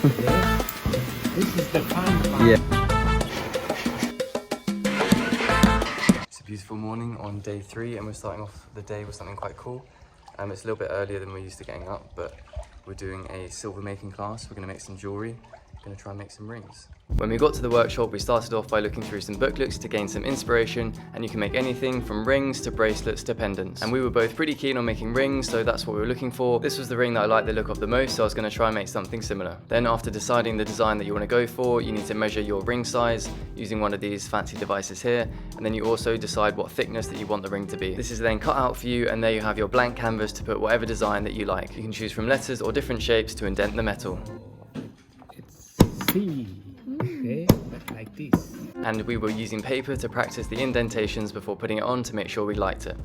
This is the fun part. Yeah. It's a beautiful morning on day 3 and we're starting off the day with something quite cool. It's a little bit earlier than we're used to getting up, but we're doing a silver making class. We're going to make some jewellery. We're going to try and make some rings. When we got to the workshop, we started off by looking through some booklets to gain some inspiration, and you can make anything from rings to bracelets to pendants. And we were both pretty keen on making rings, so that's what we were looking for. This was the ring that I liked the look of the most, so I was going to try and make something similar. Then after deciding the design that you want to go for, you need to measure your ring size using one of these fancy devices here, and then you also decide what thickness that you want the ring to be. This is then cut out for you, and there you have your blank canvas to put whatever design that you like. You can choose from letters or different shapes to indent the metal. It's C. Okay, like this. And we were using paper to practice the indentations before putting it on to make sure we liked it.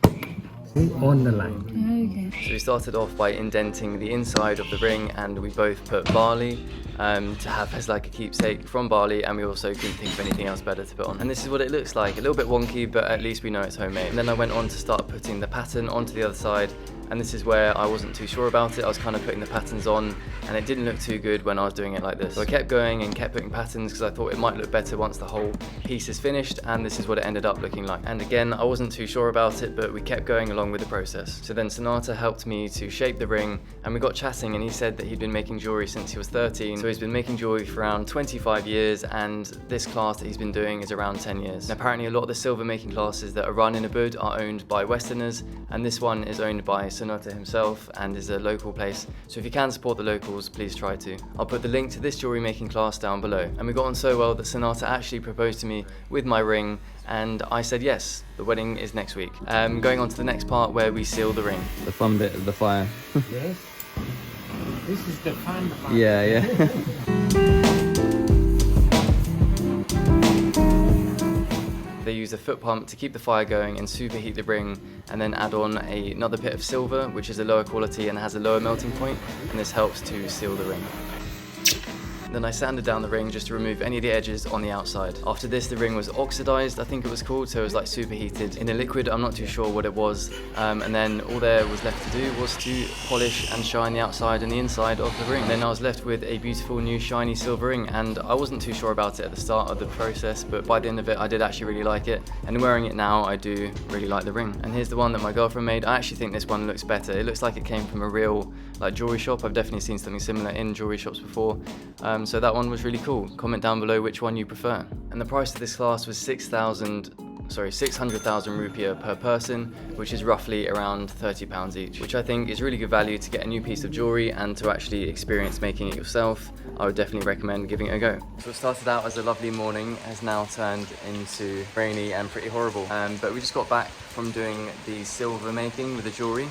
See, on the line. So we started off by indenting the inside of the ring, and we both put barley to have as like a keepsake from barley, and we also couldn't think of anything else better to put on. And this is what it looks like, a little bit wonky, but at least we know it's homemade. And then I went on to start putting the pattern onto the other side, and this is where I wasn't too sure about it. I was kind of putting the patterns on and it didn't look too good when I was doing it like this. So I kept going and kept putting patterns because I thought it might look better once the whole piece is finished, and this is what it ended up looking like. And again, I wasn't too sure about it, but we kept going along with the process. So then Sonata helped me to shape the ring, and we got chatting, and he said that he'd been making jewellery since he was 13. So he's been making jewellery for around 25 years, and this class that he's been doing is around 10 years. And apparently a lot of the silver making classes that are run in Ubud are owned by Westerners, and this one is owned by Sonata himself and is a local place. So if you can support the locals, please try to. I'll put the link to this jewellery making class down below. And we got on so well that Sonata actually proposed to me with my ring, and I said yes. The wedding is next week. Going on to the next part where we seal the ring. The fun bit of the fire. Yes. This is the fun part. Yeah. They use a foot pump to keep the fire going and superheat the ring, and then add on another bit of silver, which is a lower quality and has a lower melting point, and this helps to seal the ring. Then I sanded down the ring just to remove any of the edges on the outside. After this, the ring was oxidized, I think it was called, so it was like superheated in a liquid, I'm not too sure what it was. And then all there was left to do was to polish and shine the outside and the inside of the ring. And then I was left with a beautiful new shiny silver ring, and I wasn't too sure about it at the start of the process, but by the end of it, I did actually really like it. And wearing it now, I do really like the ring. And here's the one that my girlfriend made. I actually think this one looks better. It looks like it came from a real jewelry shop. I've definitely seen something similar in jewelry shops before. So that one was really cool. Comment down below which one you prefer. And the price of this class was 600,000 rupiah per person, which is roughly around £30 each, which I think is really good value to get a new piece of jewellery and to actually experience making it yourself. I would definitely recommend giving it a go. So it started out as a lovely morning, has now turned into rainy and pretty horrible. But we just got back from doing the silver making with the jewellery.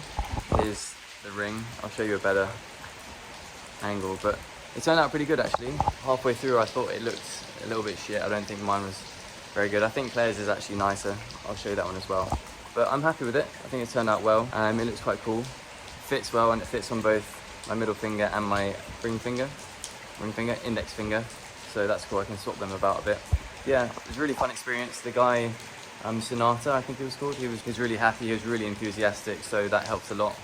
Here's the ring. I'll show you a better angle, but it turned out pretty good actually. Halfway through I thought it looked a little bit shit. I don't think mine was very good. I think Claire's is actually nicer. I'll show you that one as well. But I'm happy with it. I think it turned out well. It looks quite cool. It fits well, and it fits on both my middle finger and my index finger. So that's cool. I can swap them about a bit. Yeah, it was a really fun experience. The guy, Sonata, I think he was called, he was really happy. He was really enthusiastic, so that helped a lot.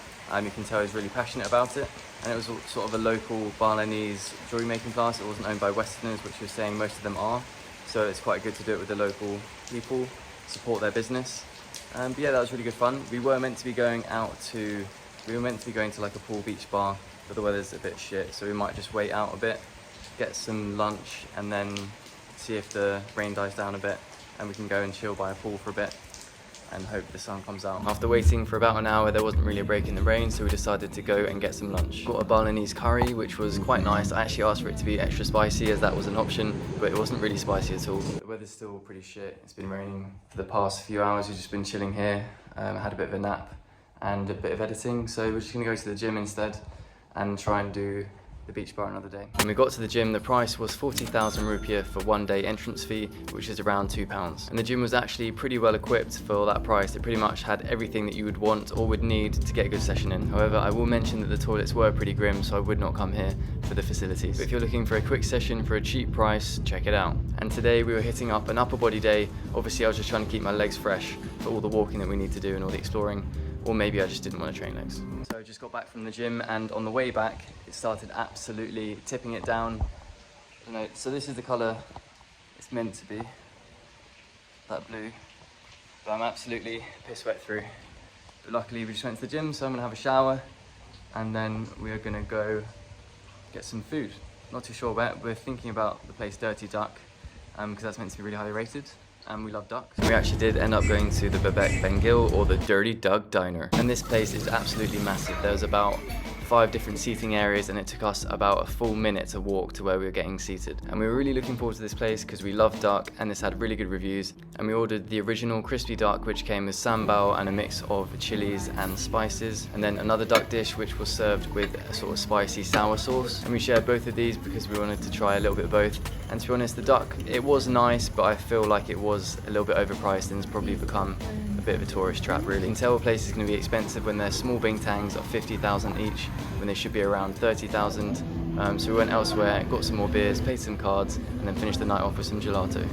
You can tell he's really passionate about it. And it was sort of a local Balinese jewellery making class. It wasn't owned by Westerners, which you're saying most of them are. So it's quite good to do it with the local people, support their business. But yeah, that was really good fun. We were meant to be going to like a pool beach bar, but the weather's a bit shit. So we might just wait out a bit, get some lunch, and then see if the rain dies down a bit, and we can go and chill by a pool for a bit and hope the sun comes out. After waiting for about an hour, there wasn't really a break in the rain, so we decided to go and get some lunch. Got a Balinese curry, which was quite nice. I actually asked for it to be extra spicy as that was an option, but it wasn't really spicy at all. The weather's still pretty shit. It's been raining for the past few hours. We've just been chilling here. I had a bit of a nap and a bit of editing, so we're just gonna go to the gym instead and try and do the beach bar another day. When we got to the gym, the price was 40,000 rupiah for 1 day entrance fee, which is around £2. And the gym was actually pretty well equipped for that price. It pretty much had everything that you would want or would need to get a good session in. However, I will mention that the toilets were pretty grim, so I would not come here for the facilities. But if you're looking for a quick session for a cheap price, check it out. And today we were hitting up an upper body day. Obviously I was just trying to keep my legs fresh for all the walking that we need to do and all the exploring. or maybe I just didn't want to train legs. So I just got back from the gym, and on the way back it started absolutely tipping it down. You know, so this is the colour it's meant to be, that blue, but I'm absolutely piss wet through. But luckily we just went to the gym, so I'm gonna have a shower and then we are gonna go get some food. Not too sure where. We're thinking about the place Dirty Duck, because that's meant to be really highly rated and we love ducks. We actually did end up going to the Babek Bengil, or the Dirty Duck Diner, and this place is absolutely massive. There's about 5 different seating areas and it took us about a full minute to walk to where we were getting seated. And we were really looking forward to this place because we love duck and this had really good reviews. And we ordered the original crispy duck, which came with sambal and a mix of chilies and spices, and then another duck dish which was served with a sort of spicy sour sauce. And we shared both of these because we wanted to try a little bit of both. And to be honest, the duck, it was nice, but I feel like it was a little bit overpriced and it's probably become a bit of a tourist trap, really. You can tell a place is going to be expensive when their small bintangs are 50,000 each, when they should be around 30,000. So we went elsewhere, got some more beers, played some cards, and then finished the night off with some gelato.